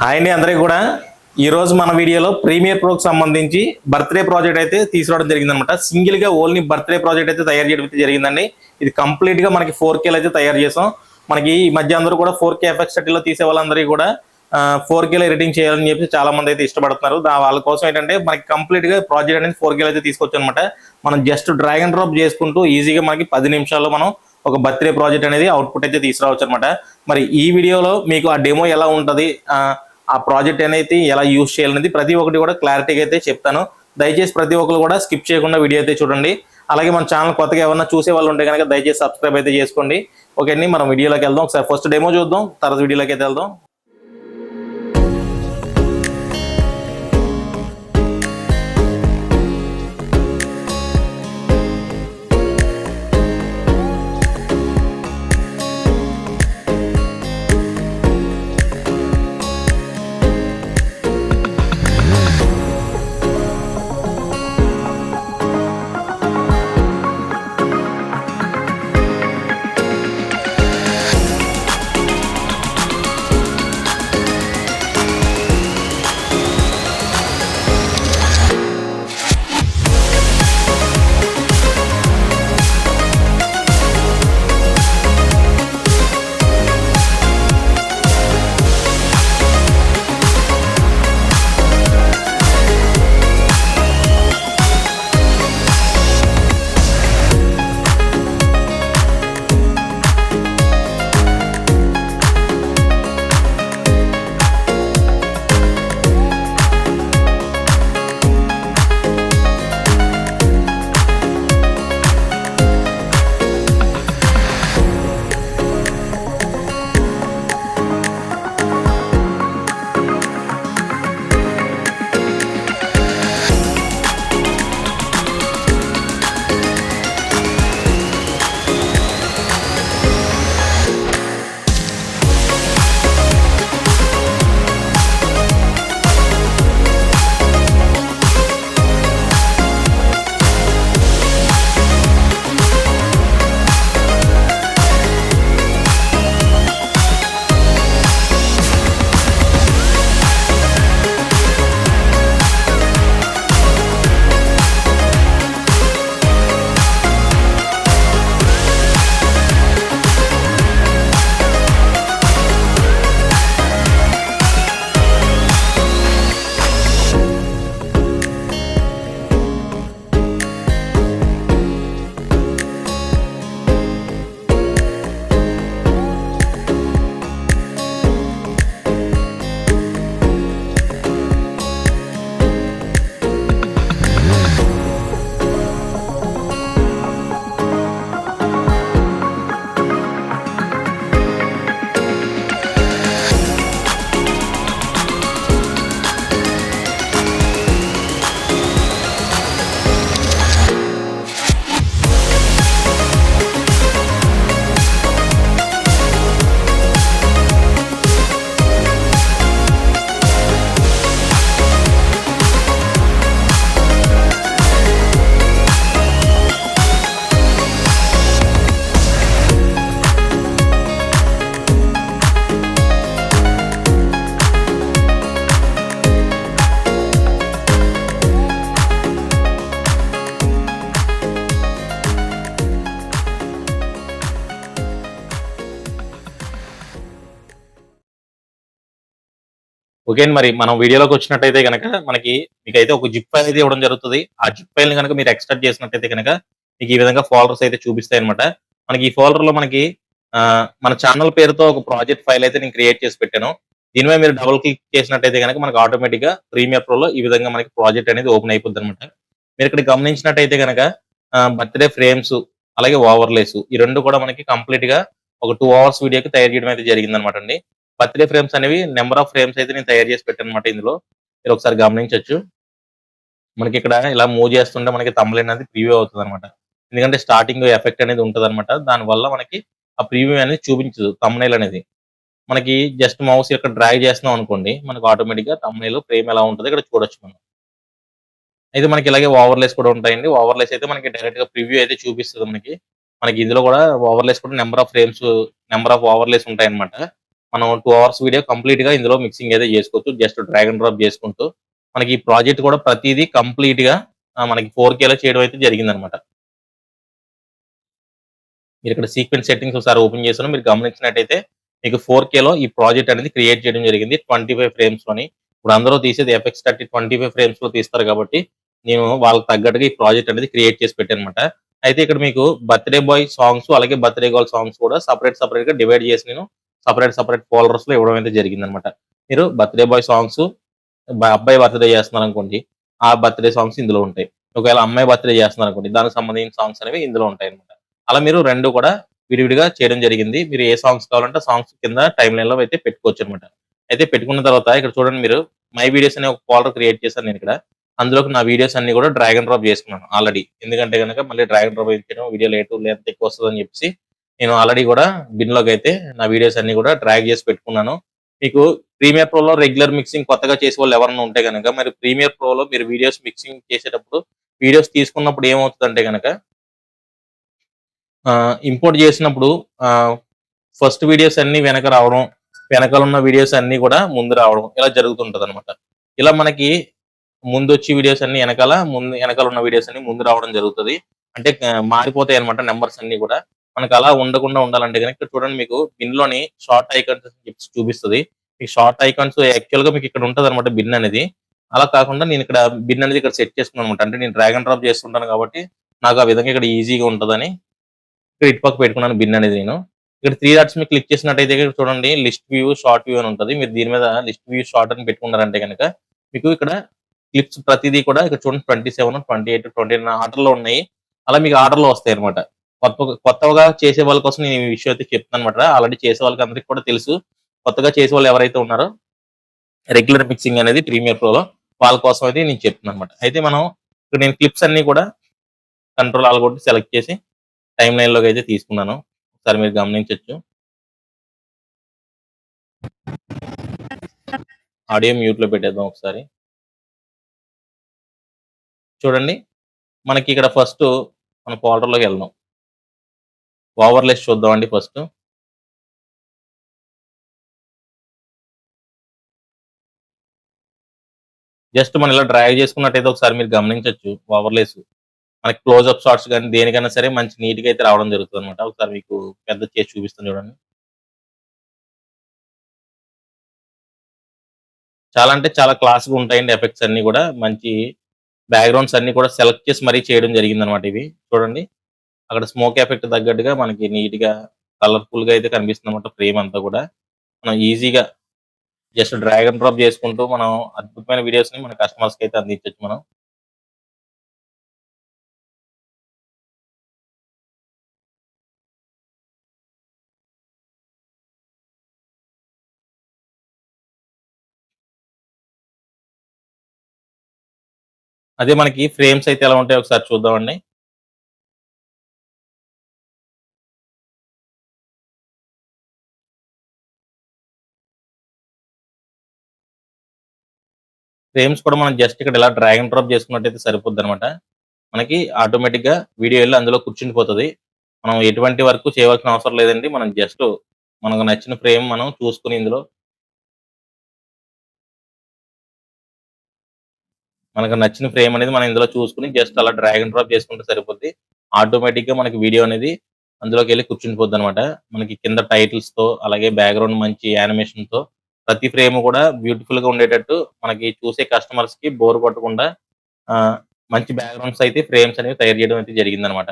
Hi అండి అందరికీ కూడా. ఈరోజు మన వీడియోలో ప్రీమియర్ ప్రోకి సంబంధించి బర్త్డే ప్రాజెక్ట్ అయితే తీసుకురావడం జరిగిందనమాట. సింగిల్గా ఓన్లీ బర్త్డే ప్రాజెక్ట్ అయితే తయారు చేయడం జరిగిందండి. ఇది కంప్లీట్గా మనకి 4K అయితే తయారు చేసాం. మనకి ఈ మధ్య అందరూ కూడా 4K FX30లో తీసే వాళ్ళందరికీ కూడా 4Kలో ఎడిటింగ్ చేయాలని చెప్పి చాలా మంది అయితే ఇష్టపడుతున్నారు. వాళ్ళ కోసం ఏంటంటే మనకి కంప్లీట్గా ప్రాజెక్ట్ అనేది 4Kలో అయితే తీసుకొచ్చు అనమాట. మనం జస్ట్ డ్రాగ్ అండ్ డ్రాప్ చేసుకుంటూ ఈజీగా మనకి 10 నిమిషాల్లో మనం ఒక బర్త్డే ప్రాజెక్ట్ అనేది అవుట్పుట్ అయితే తీసుకురావచ్చు అనమాట. మరి ఈ వీడియోలో మీకు ఆ డెమో ఎలా ఉంటుంది, ఆ ప్రాజెక్ట్ అనేది ఎలా యూజ్ చేయాలనేది ప్రతి ఒక్కటి కూడా క్లారిటీగా అయితే చెప్తాను. దయచేసి ప్రతి ఒక్కరు కూడా స్కిప్ చేయకుండా వీడియో అయితే చూడండి. అలాగే మన ఛానల్ కొత్తగా ఎవరైనా చూసే వాళ్ళు ఉంటే కనుక దయచేసి సబ్స్క్రైబ్ అయితే చేసుకోండి. ఓకే అండి, మనం వీడియోలోకి వెళ్దాం. ఒకసారి ఫస్ట్ డెమో చూద్దాం, తర్వాత వీడియోలోకి అయితే వెళ్దాం. ఓకే అండి, మరి మనం వీడియోలోకి వచ్చినట్టయితే కనుక మీకైతే ఒక జిప్ ఫైల్ అయితే ఇవ్వడం జరుగుతుంది. ఆ జిప్ ఫైల్ ని కనుక మీరు ఎక్స్ట్రాక్ట్ చేసినట్టయితే కనుక మీకు ఈ విధంగా ఫోల్డర్స్ అయితే చూపిస్తాయి అనమాట. మనకి ఈ ఫోల్డర్ లో మన ఛానల్ పేరుతో ఒక ప్రాజెక్ట్ ఫైల్ అయితే నేను క్రియేట్ చేసి పెట్టాను. దీని మీద మీరు డబుల్ క్లిక్ చేసినట్టయితే కనుక మనకు ఆటోమేటిక్ గా ప్రీమియర్ ప్రో లో ఈ విధంగా మనకి ప్రాజెక్ట్ అనేది ఓపెన్ అయిపోద్ది అనమాట. మీరు ఇక్కడ గమనించినట్టయితే కనుక బర్త్డే ఫ్రేమ్స్ అలాగే ఓవర్లేస్ ఈ రెండు కూడా మనకి కంప్లీట్ గా ఒక 2 hours వీడియోకి తయారు చేయడం అయితే జరిగింది అనమాట అండి. బర్త్డే ఫ్రేమ్స్ అనేవి నెంబర్ ఆఫ్ ఫ్రేమ్స్ అయితే నేను తయారు చేసి పెట్టాను అనమాట. ఇందులో మీరు ఒకసారి గమనించవచ్చు. మనకి ఇక్కడ ఇలా మూవ్ చేస్తుంటే మనకి థంబ్నెయిల్ అనేది ప్రివ్యూ అవుతుంది అనమాట. ఎందుకంటే స్టార్టింగ్ ఎఫెక్ట్ అనేది ఉంటుంది అనమాట. దానివల్ల మనకి ఆ ప్రివ్యూ అనేది చూపించదు థంబ్నెయిల్ అనేది. మనకి జస్ట్ మౌస్ ఇక్కడ డ్రాగ్ చేస్తున్నాం అనుకోండి, మనకు ఆటోమేటిక్ గా థంబ్నెయిల్ ఫ్రేమ్ ఎలా ఉంటుందో ఇక్కడ చూడొచ్చు మనం. అయితే మనకి ఇలాగే ఓవర్లేస్ కూడా ఉంటాయండి. ఓవర్లేస్ అయితే మనకి డైరెక్ట్ గా ప్రివ్యూ అయితే చూపిస్తుంది మనకి. మనకి ఇందులో కూడా ఓవర్లేస్ కూడా number of frames, number of overlays ఉంటాయన్నమాట. మనం 2 అవర్స్ వీడియో కంప్లీట్ గా ఇందులో మిక్సింగ్ అయితే చేసుకోవచ్చు. జస్ట్ డ్రాగ్ అండ్ డ్రాప్ చేసుకుంటూ మనకి ఈ ప్రాజెక్ట్ కూడా ప్రతిదీ కంప్లీట్ గా మనకి 4K చేయడం అయితే జరిగిందనమాట. మీరు ఇక్కడ సీక్వెన్స్ సెట్టింగ్స్ ఒకసారి ఓపెన్ చేశాను. మీరు గమనించినట్టయితే మీకు 4Kలో ఈ ప్రాజెక్ట్ అనేది క్రియేట్ చేయడం జరిగింది. 25 ఫ్రేమ్స్ లోని. ఇప్పుడు అందరూ తీసేది ఎఫెక్ట్స్ 30 25 ఫ్రేమ్స్ లో తీస్తారు కాబట్టి నేను వాళ్ళకి తగ్గట్టుగా ఈ ప్రాజెక్ట్ అనేది క్రియేట్ చేసి పెట్టానమాట. అయితే ఇక్కడ మీకు బర్త్‌డే బాయ్ సాంగ్స్ అలాగే బర్త్‌డే గర్ల్ సాంగ్స్ కూడా సెపరేట్ గా డివైడ్ చేసి నేను సెపరేట్ ఫోల్డర్స్ లో ఇవ్వడం అయితే జరిగిందనమాట. మీరు బర్త్‌డే బాయ్ సాంగ్స్ అబ్బాయి బర్త్‌డే చేస్తున్నారనుకోండి, ఆ బర్త్‌డే సాంగ్స్ ఇందులో ఉంటాయి. ఒకవేళ అమ్మాయి బర్త్‌డే చేస్తున్నారనుకోండి, దానికి సంబంధించిన సాంగ్స్ అనేవి ఇందులో ఉంటాయన్నమాట. అలా మీరు 2 కూడా విడివిడిగా చేయడం జరిగింది. మీరు ఏ సాంగ్స్ కావాలంటే సాంగ్స్ కింద టైమ్ లైన్‌లో అయితే పెట్టుకోవచ్చనమాట. అయితే పెట్టుకున్న తర్వాత ఇక్కడ చూడండి మీరు మై వీడియోస్ అనే ఒక ఫోల్డర్ క్రియేట్ చేశాను నేనిక్కడ. అందులోకి నా వీడియోస్ అన్నీ కూడా డ్రాగ్ అండ్ డ్రాప్ చేసుకున్నాను ఆల్రెడీ. ఎందుకంటే గనక మళ్ళీ డ్రాగ్ అండ్ డ్రాప్ చేయడం వీడియో లెంత్ ఎక్కువ వస్తదని చెప్పేసి నేను ఆల్రెడీ కూడా బిన్‌లోకైతే నా వీడియోస్ అన్నీ కూడా డ్రాగ్ చేసి పెట్టుకున్నాను. మీకు ప్రీమియర్ ప్రోలో రెగ్యులర్ మిక్సింగ్ కొత్తగా చేసేవాళ్ళు ఎవరైనా ఉంటే గనక మరి ప్రీమియర్ ప్రోలో మీరు వీడియోస్ మిక్సింగ్ చేసేటప్పుడు వీడియోస్ తీసుకున్నప్పుడు ఏమవుతదంటే గనక ఇంపోర్ట్ చేసినప్పుడు ఫస్ట్ వీడియోస్ అన్నీ వెనక రావడం, వెనకాల ఉన్న వీడియోస్ అన్నీ కూడా ముందు రావడం ఇలా జరుగుతుంటదనమాట. ఇలా మనకి ముందొచ్చి వీడియోస్ అన్నీ వెనకాల ఉన్న వీడియోస్ అన్నీ ముందు రావడం జరుగుతది. అంటే మారిపోతాయన్నమాట నంబర్స్ అన్నీ కూడా. మనకు అలా ఉండకుండా ఉండాలంటే గనక ఇక్కడ చూడండి మీకు బిన్‌లోని షార్ట్ ఐకాన్స్ అని చెప్పేసి చూపిస్తది. ఈ షార్ట్ ఐకాన్స్ యాక్చువల్‌గా మీకు ఇక్కడ ఉంటదన్నమాట బిన్ అనేది. అలా కాకుండా నేను ఇక్కడ బిన్ అనేది ఇక్కడ సెట్ చేసుకున్నానన్నమాట. అంటే నేను డ్రాగ్ అండ్ డ్రాప్ చేస్తుంటాను కాబట్టి నాకు ఆ విధంగా ఇక్కడ ఈజీగా ఉంటదని ఇక్కడ ఇటుపక్క పెట్టుకున్నాను బిన్ అనేది నేను. ఇక్కడ 3 డాట్స్ మీద క్లిక్ చేసినట్టయితే ఇక్కడ చూడండి లిస్ట్ వ్యూ, షార్ట్ వ్యూ అని ఉంటది. మీరు దీని మీద లిస్ట్ వ్యూ, షార్ట్ అని పెట్టుకున్నారంటే గనక మీకు ఇక్కడ క్లిప్స్ ప్రతిదీ కూడా ఇక్కడ చూడండి 27, 28, 29 ఆర్డర్‌లో ఉన్నాయి. అలా మీకు ఆర్డర్‌లో వస్తాయన్నమాట. కొత్తగా చేసే వాళ్ళ కోసం నేను ఈ విషయం అయితే చెప్తున్నానన్నమాట. ఆల్రెడీ చేసే వాళ్ళకి అందరికి కూడా తెలుసు. కొత్తగా చేసేవాళ్ళు ఎవరైతే ఉన్నారో రెగ్యులర్ మిక్సింగ్ అనేది ప్రీమియర్ ప్రోలో వాళ్ళ కోసం అయితే నేను చెప్తున్నానన్నమాట. అయితే మనం ఇక్కడ నేను క్లిప్స్ అన్నీ కూడా కంట్రోల్ ఆల్ కొట్టి సెలెక్ట్ చేసి టైమ్ లైన్‌లోకి అయితే తీసుకున్నాను. ఒకసారి మీరు గమనించొచ్చు. ఆడియో మ్యూట్‌లో పెట్టేద్దాం ఒకసారి. చూడండి మనకి ఇక్కడ ఫస్ట్ మన ఫోల్డర్‌లోకి వెళ్దాం. ఓవర్‌లేస్ చూద్దామండి ఫస్ట్. జస్ట్ మనం ఇలా డ్రాగ్ చేసుకున్నట్టయితే ఒకసారి మీరు గమనించొచ్చు ఓవర్‌లేస్. మనకి క్లోజ్ అప్ షాట్స్ గాని దేనికైనా సరే మంచి నీట్‌గా అయితే రావడం జరుగుతదనమాట. ఒకసారి మీకు పెద్దది చేసి చూపిస్తాను చూడండి. చాలా అంటే చాలా క్లాస్‌గా ఉంటాయండి ఎఫెక్ట్స్ అన్నీ కూడా. మంచి బ్యాక్‌గ్రౌండ్స్ అన్నీ కూడా సెలెక్ట్ చేసి మరీ చేయడం జరిగిందనమాట ఇవి. చూడండి. అక్కడ స్మోక్ ఎఫెక్ట్ తగ్గట్టుగా మనకి నీట్‌గా కలర్‌ఫుల్‌గా అయితే కనిపిస్తుందన్నమాట ఫ్రేమ్ అంతా కూడా. మనం ఈజీగా జస్ట్ డ్రాగ్ అండ్ డ్రాప్ చేసుకుంటూ మనం అద్భుతమైన వీడియోస్‌ని మన కస్టమర్స్‌కి అయితే అందించొచ్చు మనం. అదే మనకి ఫ్రేమ్స్ అయితే ఎలా ఉంటాయో ఒకసారి చూద్దామండి. ఫ్రేమ్స్ కూడా మనం జస్ట్ ఇక్కడ ఇలా డ్రాగ్ అండ్ డ్రాప్ చేసుకున్నట్టయితే సరిపోద్దనమాట. మనకి ఆటోమేటిక్‌గా వీడియో ఎళ్లి అందులో కూర్చుండిపోతది. మనం ఎటువంటి వర్క్ చేయవలసిన అవసరం లేదండి. మనం జస్ట్ మనకు నచ్చిన ఫ్రేమ్ మనం చూసుకొని ఇందులో మనకు నచ్చిన ఫ్రేమ్ అనేది మనం ఇందులో చూసుకొని జస్ట్ అలా డ్రాగ్ అండ్ డ్రాప్ చేసుకుంటే సరిపోద్ది. ఆటోమేటిక్‌గా మనకి వీడియో అనేది అందులోకెళ్ళి కూర్చుండిపోద్దనమాట. మనకి కింద టైటిల్స్‌తో అలాగే బ్యాక్‌గ్రౌండ్ మంచి యానిమేషన్‌తో ప్రతి ఫ్రేమ్ కూడా బ్యూటిఫుల్‌గా ఉండేటట్టు మనకి చూసే కస్టమర్స్‌కి బోర్ కొట్టకుండా ఆహ్, మంచి బ్యాక్‌గ్రౌండ్స్ అయితే ఫ్రేమ్స్ అనేవి తయారు చేయడం అయితే జరిగిందనమాట.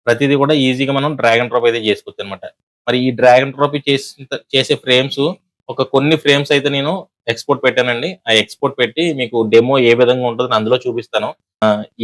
ప్రతీది కూడా ఈజీగా మనం డ్రాగ్ అండ్ డ్రాప్ అయితే చేసుకోవచ్చనమాట. మరి ఈ డ్రాగ్ అండ్ డ్రాప్ చేసే ఫ్రేమ్స్ ఒక కొన్ని ఫ్రేమ్స్ అయితే నేను ఎక్స్‌పోర్ట్ పెట్టానండి. ఆ ఎక్స్‌పోర్ట్ పెట్టి మీకు డెమో ఏ విధంగా ఉంటదో అందులో చూపిస్తాను.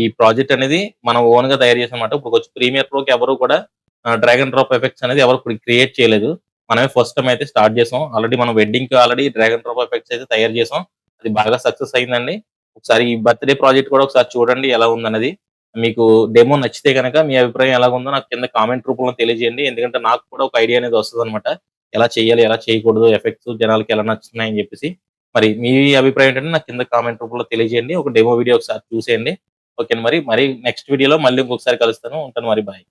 ఈ ప్రాజెక్ట్ అనేది మనం ఓన్‌గా తయారు చేసామన్నమాట. ఇప్పుడుకొచ్చి ప్రీమియర్ ప్రోకి ఎవరు కూడా డ్రాగ్ అండ్ డ్రాప్ ఎఫెక్ట్స్ అనేది ఎవరు క్రియేట్ చేయలేదు. మనమే ఫస్ట్ టైమ్ అయితే స్టార్ట్ చేసాం. ఆల్రెడీ మనం వెడ్డింగ్‌కి already drag and drop effects అయితే తయారు చేసాం. అది బాగా సక్సెస్ అయిందండి. ఒకసారి ఈ బర్త్‌డే ప్రాజెక్ట్ కూడా ఒకసారి చూడండి ఎలా ఉందన్నది. మీకు డెమో నచ్చితే గనక మీ అభిప్రాయం ఎలాగుందో నాకు కింద కామెంట్ రూపంలో తెలియజేయండి. ఎందుకంటే నాకు కూడా ఒక ఐడియా అనేది వస్తదనమాట. ఎలా చేయాలి? ఎలా చేయకూడదు? ఎఫెక్ట్స్ జనాలకి ఎలా నచ్చుతున్నాయని జెప్పేసి. మరి మీ అభిప్రాయం ఏంటంటే నాకు కింద కామెంట్ రూపంలో తెలియజేయండి. ఒక డెమో వీడియో ఒకసారి చూసేయండి. ఓకేనా మరి. మరి నెక్స్ట్ వీడియోలో మళ్ళీ ఇంకొకసారి కలుస్తాను. ఉంటాను మరి. బాయ్.